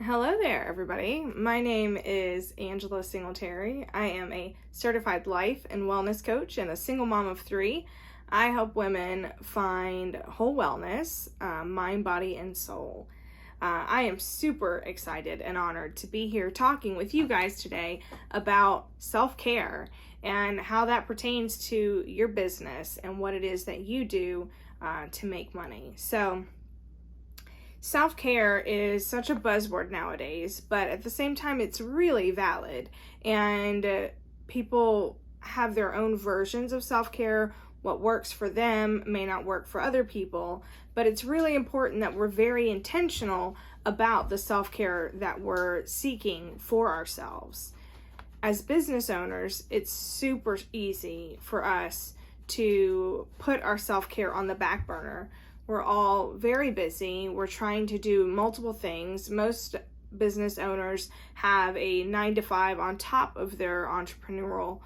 Hello there, everybody. My name is Angela Singletary. I am a certified life and wellness coach and a single mom of 3. I help women find whole wellness, mind, body, and soul. I am super excited and honored to be here talking with you guys today about self-care and how that pertains to your business and what it is that you do to make money. So, self-care is such a buzzword nowadays, but at the same time, it's really valid. And people have their own versions of self-care. What works for them may not work for other people, but it's really important that we're very intentional about the self-care that we're seeking for ourselves. As business owners, it's super easy for us to put our self-care on the back burner. We're all very busy. We're trying to do multiple things. Most business owners have a 9 to 5 on top of their entrepreneurial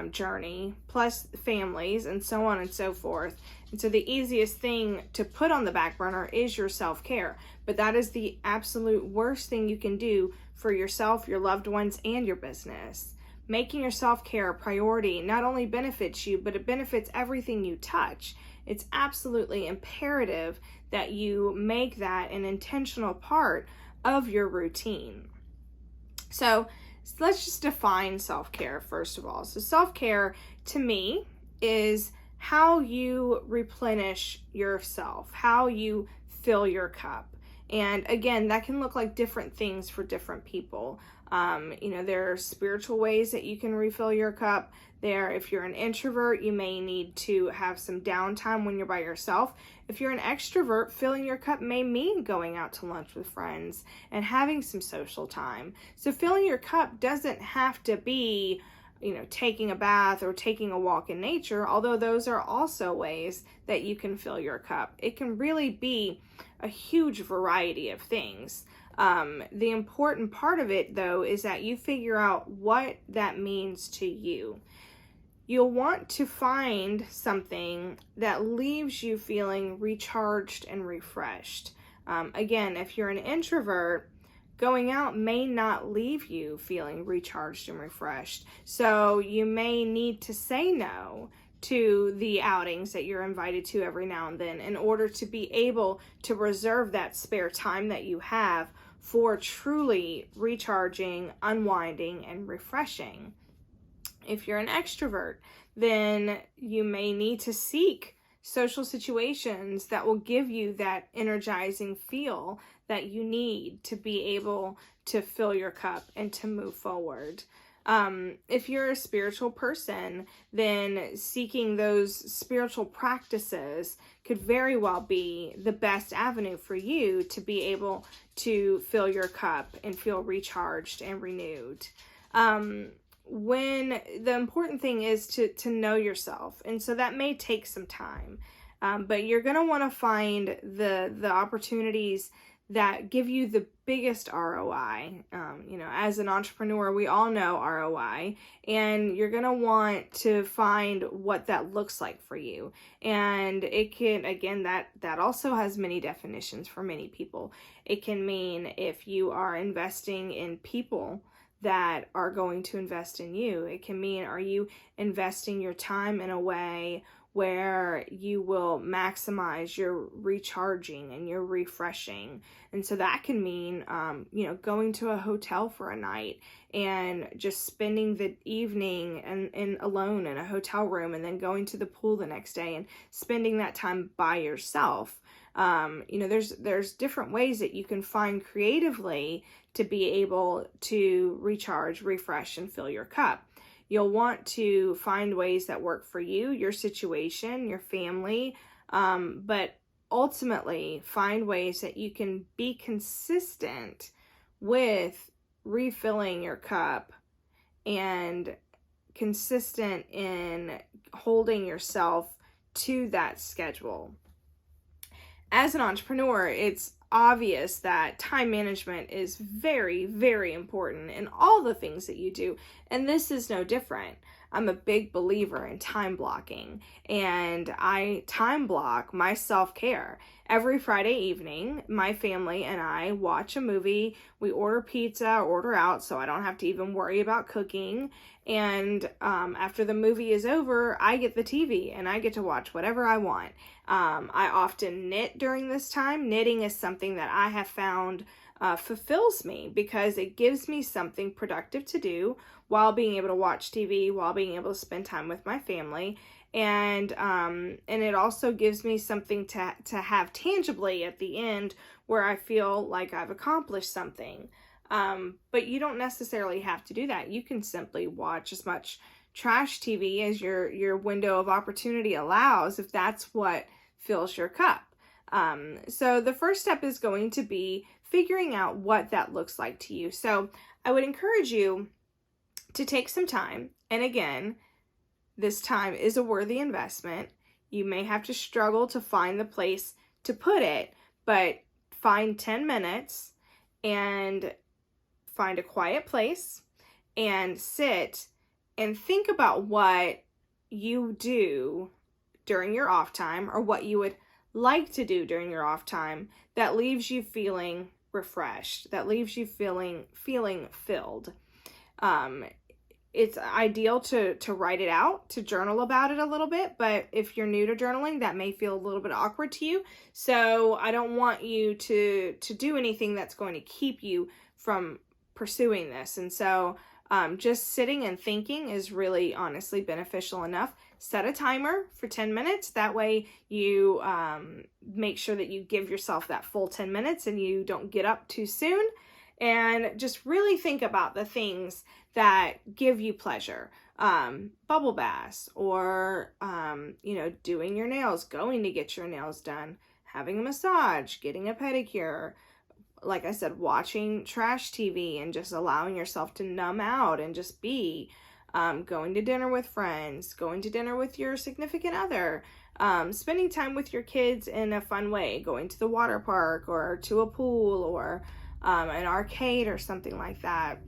journey, plus families and so on and so forth. And so the easiest thing to put on the back burner is your self-care. But that is the absolute worst thing you can do for yourself, your loved ones, and your business. Making your self-care a priority not only benefits you, but it benefits everything you touch. It's absolutely imperative that you make that an intentional part of your routine. So let's just define self-care first of all. So self-care to me is how you replenish yourself, how you fill your cup. And again, that can look like different things for different people. There are spiritual ways that you can refill your cup. If you're an introvert, you may need to have some downtime when you're by yourself. If you're an extrovert, filling your cup may mean going out to lunch with friends and having some social time. So filling your cup doesn't have to be, taking a bath or taking a walk in nature, although those are also ways that you can fill your cup. It can really be a huge variety of things. The important part of it, though, is that you figure out what that means to you. You'll want to find something that leaves you feeling recharged and refreshed. Again, if you're an introvert, going out may not leave you feeling recharged and refreshed. So you may need to say no to the outings that you're invited to every now and then in order to be able to reserve that spare time that you have for truly recharging, unwinding, and refreshing. If you're an extrovert, then you may need to seek social situations that will give you that energizing feel that you need to be able to fill your cup and to move forward. If you're a spiritual person, then seeking those spiritual practices could very well be the best avenue for you to be able to fill your cup and feel recharged and renewed. When the important thing is to know yourself, and so that may take some time, but you're going to want to find the opportunities that give you the biggest ROI. As an entrepreneur, we all know ROI, and you're going to want to find what that looks like for you. And it can, again, that also has many definitions for many people. It can mean if you are investing in people that are going to invest in you. It can mean, are you investing your time in a way where you will maximize your recharging and your refreshing? And so that can mean, going to a hotel for a night and just spending the evening and alone in a hotel room, and then going to the pool the next day and spending that time by yourself. There's different ways that you can find creatively to be able to recharge, refresh, and fill your cup. You'll want to find ways that work for you, your situation, your family, but ultimately find ways that you can be consistent with refilling your cup and consistent in holding yourself to that schedule. As an entrepreneur, it's obvious that time management is very, very important in all the things that you do, and this is no different. I'm a big believer in time blocking, and I time block my self-care. every Friday evening, my family and I watch a movie. We order pizza, order out, so I don't have to even worry about cooking. And after the movie is over, I get the TV and I get to watch whatever I want. I often knit during this time. Knitting is something that I have found fulfills me because it gives me something productive to do while being able to watch TV, while being able to spend time with my family. And it also gives me something to have tangibly at the end where I feel like I've accomplished something. But you don't necessarily have to do that. You can simply watch as much trash TV as your window of opportunity allows if that's what fills your cup. So the first step is going to be figuring out what that looks like to you. So I would encourage you to take some time. And again, this time is a worthy investment. You may have to struggle to find the place to put it, but find 10 minutes and find a quiet place and sit and think about what you do during your off time or what you would like to do during your off time that leaves you feeling refreshed, that leaves you feeling filled. It's ideal to write it out, to journal about it a little bit, but if you're new to journaling, that may feel a little bit awkward to you. So I don't want you to do anything that's going to keep you from pursuing this. And so just sitting and thinking is really honestly beneficial enough. Set a timer for 10 minutes. That way you make sure that you give yourself that full 10 minutes and you don't get up too soon. And just really think about the things that give you pleasure. Bubble baths or, doing your nails, going to get your nails done, having a massage, getting a pedicure. Like I said, watching trash TV and just allowing yourself to numb out and just be, going to dinner with friends, going to dinner with your significant other, spending time with your kids in a fun way, going to the water park or to a pool or an arcade or something like that.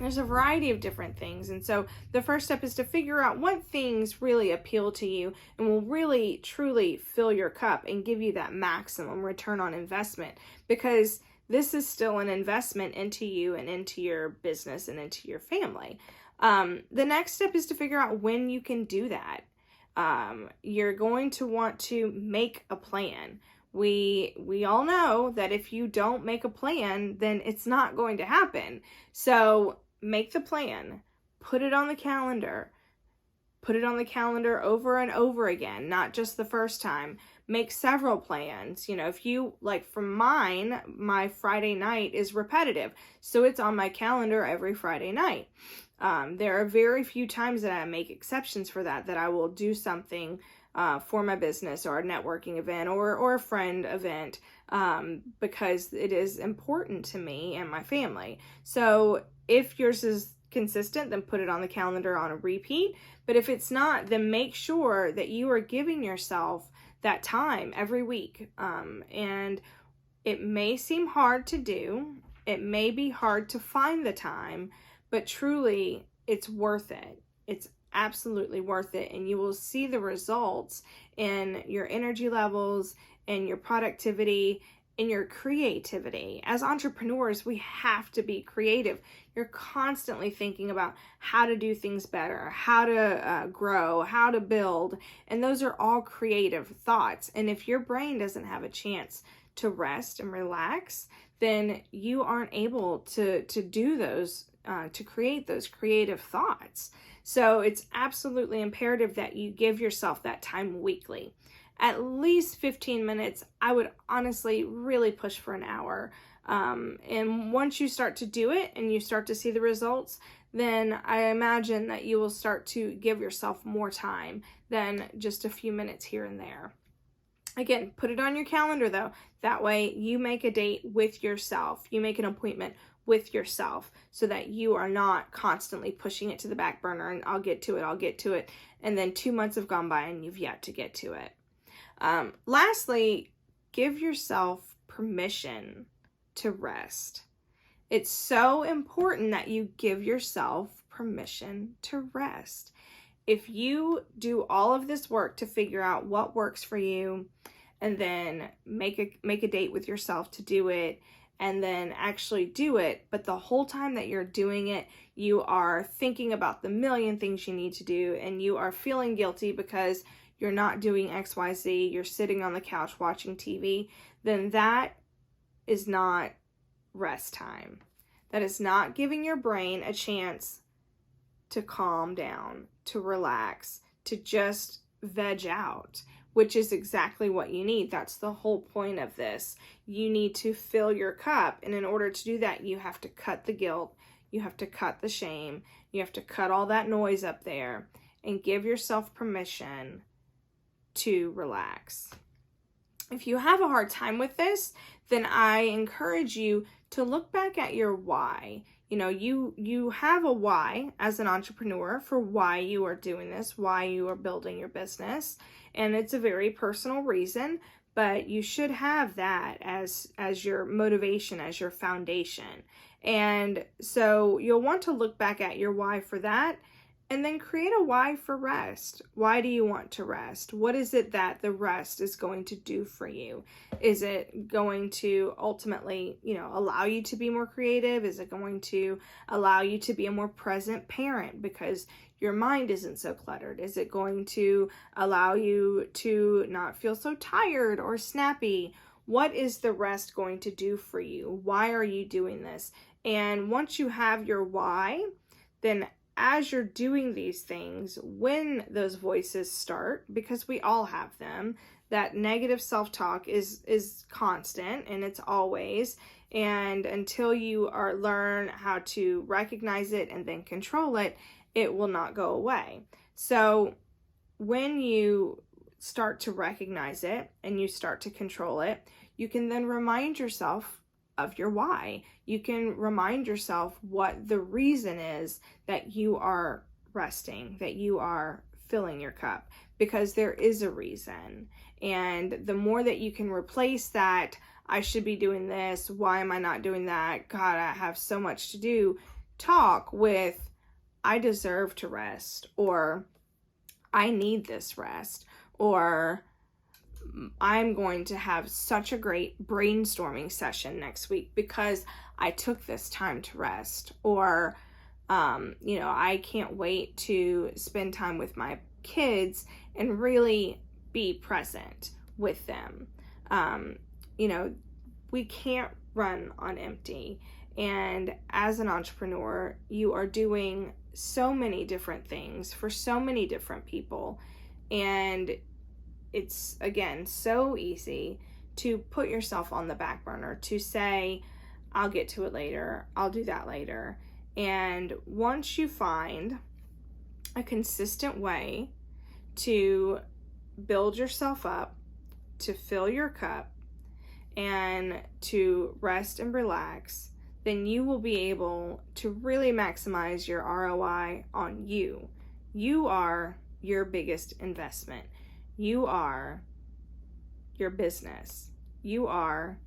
There's a variety of different things. And so the first step is to figure out what things really appeal to you and will really, truly fill your cup and give you that maximum return on investment, because this is still an investment into you and into your business and into your family. The next step is to figure out when you can do that. You're going to want to make a plan. We all know that if you don't make a plan, then it's not going to happen. So make the plan, put it on the calendar over and over again, not just the first time. Make several plans. If you, like for mine, my Friday night is repetitive, so it's on my calendar every Friday night. There are very few times that I make exceptions for that I will do something for my business or a networking event or a friend event, because it is important to me and my family. So if yours is consistent, then put it on the calendar on a repeat. But if it's not, then make sure that you are giving yourself that time every week. And it may seem hard to do. It may be hard to find the time, but truly it's worth it. It's absolutely worth it, and you will see the results in your energy levels and your productivity and your creativity. As entrepreneurs, we have to be creative. You're constantly thinking about how to do things better, how to grow, how to build, and those are all creative thoughts. And if your brain doesn't have a chance to rest and relax, then you aren't able to do those, to create those creative thoughts. So it's absolutely imperative that you give yourself that time weekly. At least 15 minutes. I would honestly really push for an hour. And once you start to do it and you start to see the results, then I imagine that you will start to give yourself more time than just a few minutes here and there. Again, put it on your calendar though. That way you make a date with yourself. You make an appointment with yourself so that you are not constantly pushing it to the back burner and I'll get to it. And then 2 months have gone by and you've yet to get to it. Lastly, give yourself permission to rest. It's so important that you give yourself permission to rest. If you do all of this work to figure out what works for you, and then make a date with yourself to do it, and then actually do it. But the whole time that you're doing it, you are thinking about the million things you need to do, and you are feeling guilty because you're not doing XYZ, you're sitting on the couch watching TV, then that is not rest time. That is not giving your brain a chance to calm down, to relax, to just veg out, which is exactly what you need. That's the whole point of this. You need to fill your cup, and in order to do that, you have to cut the guilt, you have to cut the shame, you have to cut all that noise up there, and give yourself permission to relax. If you have a hard time with this, then I encourage you to look back at your why. You know, you have a why as an entrepreneur for why you are doing this, why you are building your business, and it's a very personal reason, but you should have that as your motivation, as your foundation. And so you'll want to look back at your why for that, and then create a why for rest. Why do you want to rest? What is it that the rest is going to do for you? Is it going to ultimately, allow you to be more creative? Is it going to allow you to be a more present parent because your mind isn't so cluttered? Is it going to allow you to not feel so tired or snappy? What is the rest going to do for you? Why are you doing this? And once you have your why, then as you're doing these things, when those voices start, because we all have them, that negative self-talk is constant, and it's always, and until you learn how to recognize it and then control it, it will not go away. So when you start to recognize it and you start to control it, you can then remind yourself of your why. You can remind yourself what the reason is that you are resting, that you are filling your cup, because there is a reason. And the more that you can replace that, I should be doing this, why am I not doing that, God, I have so much to do, talk with, I deserve to rest, or I need this rest, or I'm going to have such a great brainstorming session next week because I took this time to rest, or, I can't wait to spend time with my kids and really be present with them. We can't run on empty. And as an entrepreneur, you are doing so many different things for so many different people. And it's, again, so easy to put yourself on the back burner, to say, I'll get to it later, I'll do that later. And once you find a consistent way to build yourself up, to fill your cup, and to rest and relax, then you will be able to really maximize your ROI on you. You are your biggest investment. You are your business. You are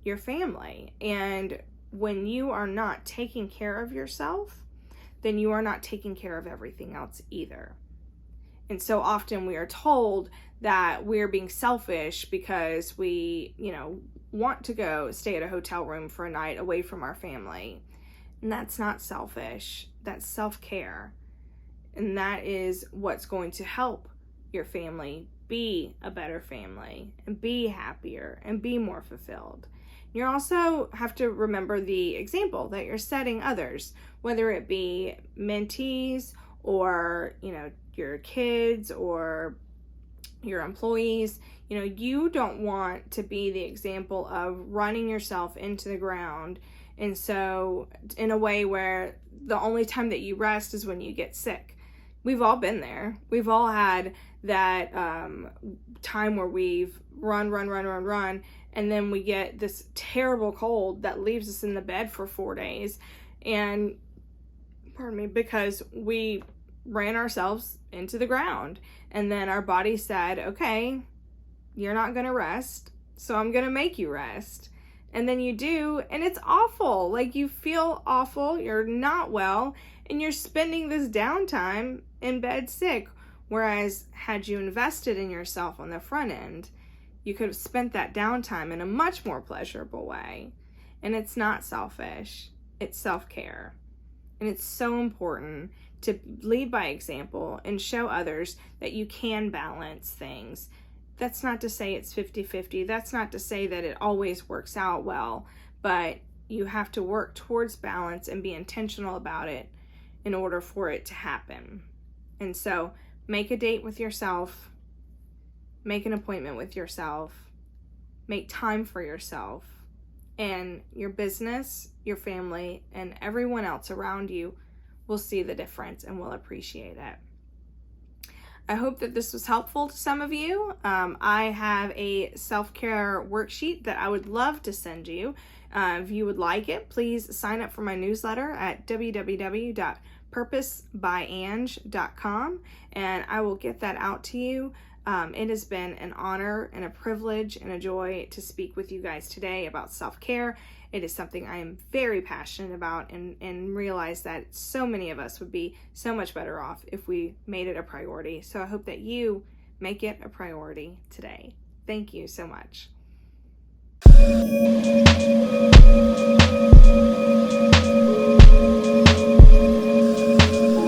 your family. And when you are not taking care of yourself, then you are not taking care of everything else either. And so often we are told that we're being selfish because we, want to go stay at a hotel room for a night away from our family. And that's not selfish. That's self-care. And that is what's going to help your family be a better family and be happier and be more fulfilled. You also have to remember the example that you're setting others, whether it be mentees or, your kids or your employees. You don't want to be the example of running yourself into the ground. And so in a way where the only time that you rest is when you get sick. We've all been there. We've all had that time where we've run, and then we get this terrible cold that leaves us in the bed for 4 days. And, because we ran ourselves into the ground. And then our body said, okay, you're not going to rest, so I'm going to make you rest. And then you do, and it's awful. Like, you feel awful, you're not well, and you're spending this downtime in bed sick. Whereas had you invested in yourself on the front end, You could have spent that downtime in a much more pleasurable way. And it's not selfish, it's self-care. And it's so important to lead by example and show others that you can balance things. That's not to say it's 50-50. That's not to say that it always works out well, but you have to work towards balance and be intentional about it in order for it to happen. And so make a date with yourself, make an appointment with yourself, make time for yourself, and your business, your family, and everyone else around you will see the difference and will appreciate it. I hope that this was helpful to some of you. I have a self-care worksheet that I would love to send you. If you would like it, please sign up for my newsletter at www.purposebyAnge.com, and I will get that out to you. It has been an honor and a privilege and a joy to speak with you guys today about self-care. It is something I am very passionate about, and realize that so many of us would be so much better off if we made it a priority. So I hope that you make it a priority today. Thank you so much.